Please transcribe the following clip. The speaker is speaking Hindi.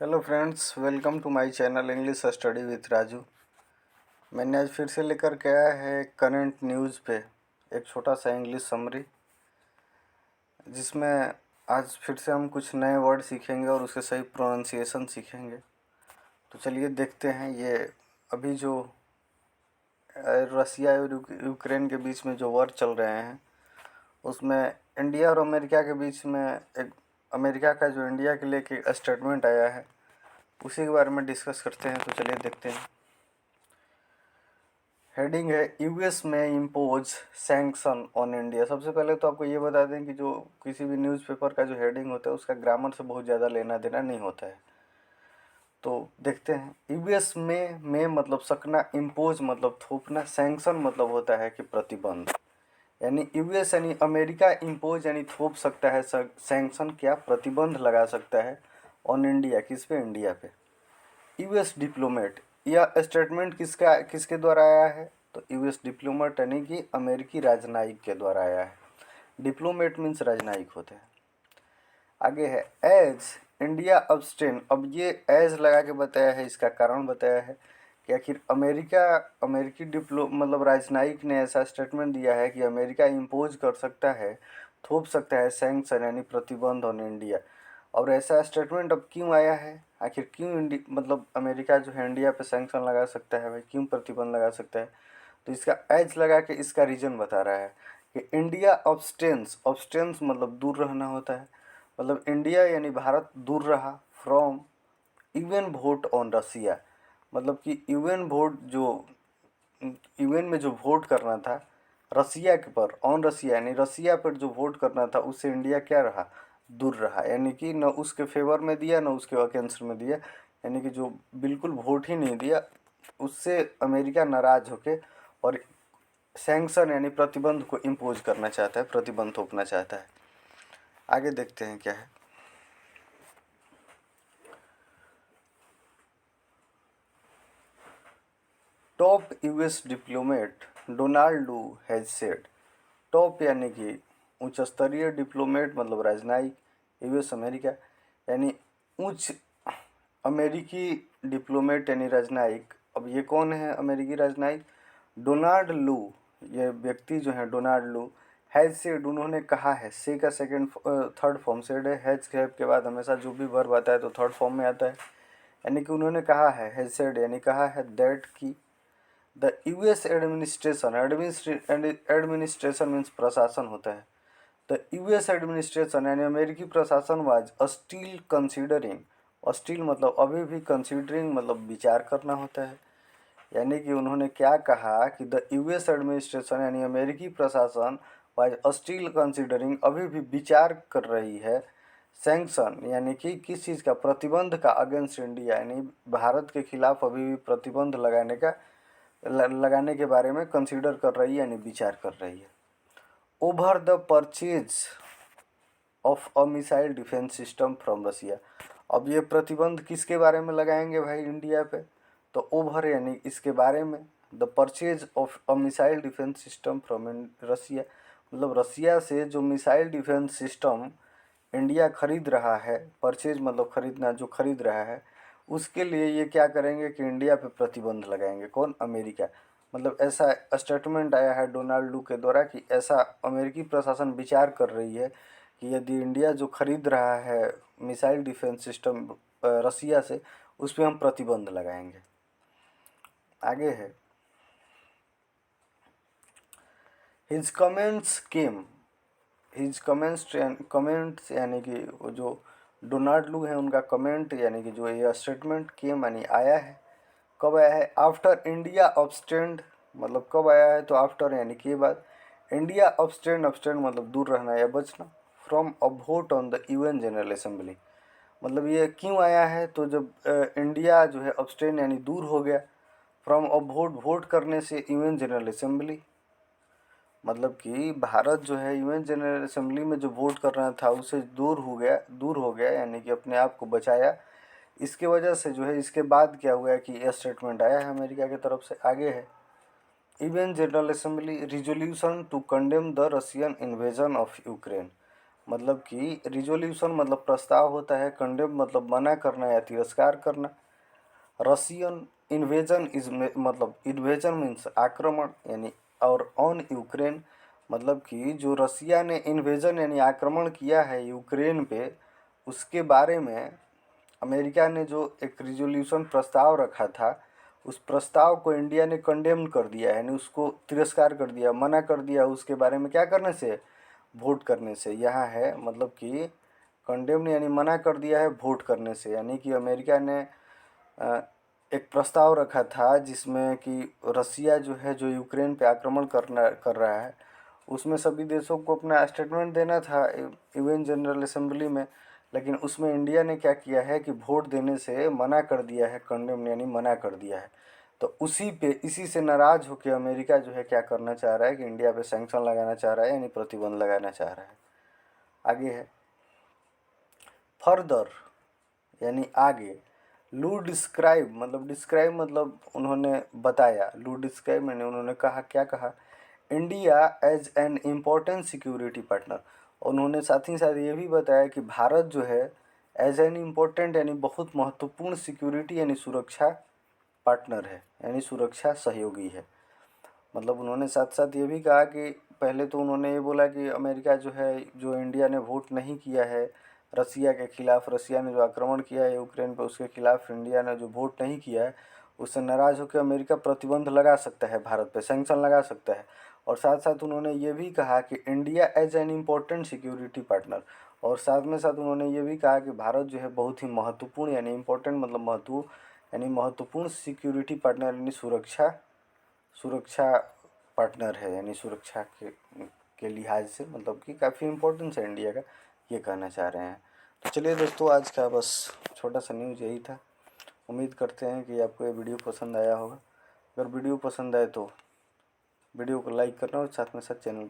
Hello friends, welcome to my channel English study with Raju. मैंने आज फिर से लेकर के आया है करंट न्यूज़ पे एक छोटा सा इंग्लिश समरी, जिसमें आज फिर से हम कुछ नए वर्ड सीखेंगे और उसके सही प्रोनाउंसिएशन सीखेंगे। तो चलिए देखते हैं। ये अभी जो रसिया और यूक्रेन के बीच में जो वॉर चल रहे हैं, उसमें इंडिया और अमेरिका के बीच में एक अमेरिका का जो इंडिया के लिए एक स्टेटमेंट आया है, उसी के बारे में डिस्कस करते हैं। तो चलिए देखते हैं। हेडिंग है यूएस में इम्पोज सैंक्शन ऑन इंडिया। सबसे पहले तो आपको ये बता दें कि जो किसी भी न्यूज़पेपर का जो हेडिंग होता है उसका ग्रामर से बहुत ज़्यादा लेना देना नहीं होता है। तो देखते हैं। यूएस में मतलब सकना, इम्पोज मतलब थोपना, सैंक्शन मतलब होता है कि प्रतिबंध। यानी यूएस यानी अमेरिका इम्पोज यानी थोप सकता है, सैंक्शन क्या, प्रतिबंध लगा सकता है ऑन इंडिया। किस पे? इंडिया पे। यूएस डिप्लोमेट, यह स्टेटमेंट किसके द्वारा आया है? तो यूएस डिप्लोमेट यानी कि अमेरिकी राजनयिक के द्वारा आया है। डिप्लोमेट मीन्स राजनयिक होते हैं। आगे है एज इंडिया अब्सटेन। अब ये एज लगा के बताया है, इसका कारण बताया है कि आखिर अमेरिकी मतलब राजनयिक ने ऐसा स्टेटमेंट दिया है कि अमेरिका इम्पोज कर सकता है, थोप सकता है सैंक्शन यानी प्रतिबंध ऑन इंडिया। और ऐसा स्टेटमेंट अब क्यों आया है? आखिर क्यों मतलब अमेरिका जो है इंडिया पे सैंक्शन लगा सकता है भाई, क्यों प्रतिबंध लगा सकता है? तो इसका एज लगा के इसका रीज़न बता रहा है कि इंडिया ऑब्स्टेंस, ऑब्स्टेंस मतलब दूर रहना होता है। मतलब इंडिया यानी भारत दूर रहा फ्रॉम यूएन वोट ऑन रसिया। मतलब कि यूएन में जो वोट करना था रसिया के पर, ऑन रसिया यानी रसिया पर जो वोट करना था, उससे इंडिया क्या रहा? दूर रहा। यानी कि न उसके फेवर में दिया न उसके अगेंस्ट में दिया, यानी कि जो बिल्कुल वोट ही नहीं दिया, उससे अमेरिका नाराज होके और सैंक्शन यानी प्रतिबंध को इम्पोज करना चाहता है, प्रतिबंध थोपना चाहता है। आगे देखते हैं क्या है। टॉप यूएस डिप्लोमेट डोनाल्ड लू हैज सेड। टॉप यानी कि उच्च स्तरीय, डिप्लोमेट मतलब राजनयिक, यूएस अमेरिका यानी उच्च अमेरिकी डिप्लोमेट यानी राजनयिक। अब ये कौन है अमेरिकी राजनयिक? डोनाल्ड लू। ये व्यक्ति जो है डोनाल्ड लू हैज सेड, उन्होंने कहा है। से का सेकंड थर्ड फॉर्म सेड है। हैज के बाद हमेशा जो भी वर्ब आता है तो थर्ड फॉर्म में आता है। यानी कि उन्होंने कहा है, हैज सेड यानी कहा है, दैट की the US administration, administration means प्रशासन होता है। द यूएस एडमिनिस्ट्रेशन यानी अमेरिकी प्रशासन वाज स्टिल कंसिडरिंग, स्टिल मतलब अभी भी, कंसिडरिंग मतलब विचार करना होता है। यानी कि उन्होंने क्या कहा कि द यूएस एडमिनिस्ट्रेशन यानी अमेरिकी प्रशासन वाज स्टिल कंसिडरिंग अभी भी विचार कर रही है, सैंक्शन यानी कि किस चीज़ का? प्रतिबंध का, अगेंस्ट इंडिया यानी भारत के खिलाफ अभी भी प्रतिबंध लगाने के बारे में कंसीडर कर रही है यानी विचार कर रही है। Over the purchase of a missile defence system from Russia. अब ये प्रतिबंध किसके बारे में लगाएंगे भाई? इंडिया पे। तो ओवर यानी इसके बारे में, the purchase of a missile defence system from Russia मतलब रसिया से जो मिसाइल डिफेंस सिस्टम इंडिया खरीद रहा है, परचेज मतलब खरीदना, जो खरीद रहा है, उसके लिए ये क्या करेंगे कि इंडिया पे प्रतिबंध लगाएंगे। कौन? अमेरिका। मतलब ऐसा स्टेटमेंट आया है डोनाल्ड लू के द्वारा कि ऐसा अमेरिकी प्रशासन विचार कर रही है कि यदि इंडिया जो खरीद रहा है मिसाइल डिफेंस सिस्टम रसिया से, उस पर हम प्रतिबंध लगाएंगे। आगे है हिज कमेंट्स केम, हिज कमेंट्स यानी कि वो जो डोनाल्ड लू है उनका कमेंट यानी कि जो ये स्टेटमेंट केम यानी आया है। कब आया है? आफ्टर इंडिया अब्सटेंड, मतलब कब आया है? तो आफ्टर यानी कि बाद। इंडिया अब्सटेंड, अब्सटेंड मतलब दूर रहना या बचना, from a vote on the UN general assembly. मतलब ये क्यों आया है? तो जब इंडिया जो है अब्सटेंड यानी दूर हो गया, फ्रॉम अ वोट करने से यूएन जनरल असेंबली। मतलब कि भारत जो है यूएन जनरल असेंबली में जो वोट करना था उससे दूर हो गया यानी कि अपने आप को बचाया। इसके वजह से जो है, इसके बाद क्या हुआ है कि यह स्टेटमेंट आया है अमेरिका की तरफ से। आगे है UN general assembly resolution to condemn the Russian invasion of Ukraine. मतलब कि रिजोल्यूशन मतलब प्रस्ताव होता है, कंडेम मतलब मना करना या तिरस्कार करना। रशियन इन्वेजन इज मतलब इन्वेजन मीन्स आक्रमण यानी, और ऑन यूक्रेन मतलब कि जो रसिया ने इन्वेजन यानी आक्रमण किया है यूक्रेन पे, उसके बारे में अमेरिका ने जो एक रिजोल्यूशन प्रस्ताव रखा था, उस प्रस्ताव को इंडिया ने कंडेम कर दिया, यानी उसको तिरस्कार कर दिया, मना कर दिया उसके बारे में क्या करने से, वोट करने से। यहाँ है मतलब कि कंडेम यानी मना कर दिया है वोट करने से, यानी कि अमेरिका ने एक प्रस्ताव रखा था जिसमें कि रसिया जो है जो यूक्रेन पे आक्रमण कर रहा है, उसमें सभी देशों को अपना स्टेटमेंट देना था यूएन जनरल असेंबली में। लेकिन उसमें इंडिया ने क्या किया है कि वोट देने से मना कर दिया है, कंडेम यानी मना कर दिया है। तो इसी से नाराज़ होकर अमेरिका जो है क्या करना चाह रहा है कि इंडिया पे सैंक्शन लगाना चाह रहा है, यानी प्रतिबंध लगाना चाह रहा है। आगे है फर्दर यानी आगे। लू डिस्क्राइब मतलब उन्होंने बताया, लू डिस्क्राइब मैंने उन्होंने कहा, क्या कहा, India as an important security partner. उन्होंने साथ ही साथ ये भी बताया कि भारत जो है एज एन इम्पोर्टेंट यानी बहुत महत्वपूर्ण सिक्योरिटी यानी सुरक्षा पार्टनर है, यानी सुरक्षा सहयोगी है। मतलब उन्होंने साथ साथ ये भी कहा कि पहले तो उन्होंने ये बोला कि अमेरिका जो है, जो इंडिया ने वोट नहीं किया है रसिया के खिलाफ, रसिया ने जो आक्रमण किया है यूक्रेन पर उसके खिलाफ इंडिया ने जो वोट नहीं किया है, उससे नाराज़ होकर अमेरिका प्रतिबंध लगा सकता है, भारत पे सैंक्शन लगा सकता है। और साथ साथ उन्होंने ये भी कहा कि India as an important security partner, और साथ में साथ उन्होंने ये भी कहा कि भारत जो है बहुत ही महत्वपूर्ण यानी इम्पोर्टेंट मतलब यानी महत्वपूर्ण सिक्योरिटी पार्टनर यानी सुरक्षा सुरक्षा पार्टनर है, यानी सुरक्षा के लिहाज से मतलब कि काफ़ी इम्पोर्टेंस है इंडिया का, ये कहना चाह रहे हैं। तो चलिए दोस्तों, आज का बस छोटा सा न्यूज़ यही था। उम्मीद करते हैं कि आपको ये वीडियो पसंद आया होगा। अगर वीडियो पसंद आए तो वीडियो को लाइक करना और साथ में साथ चैनल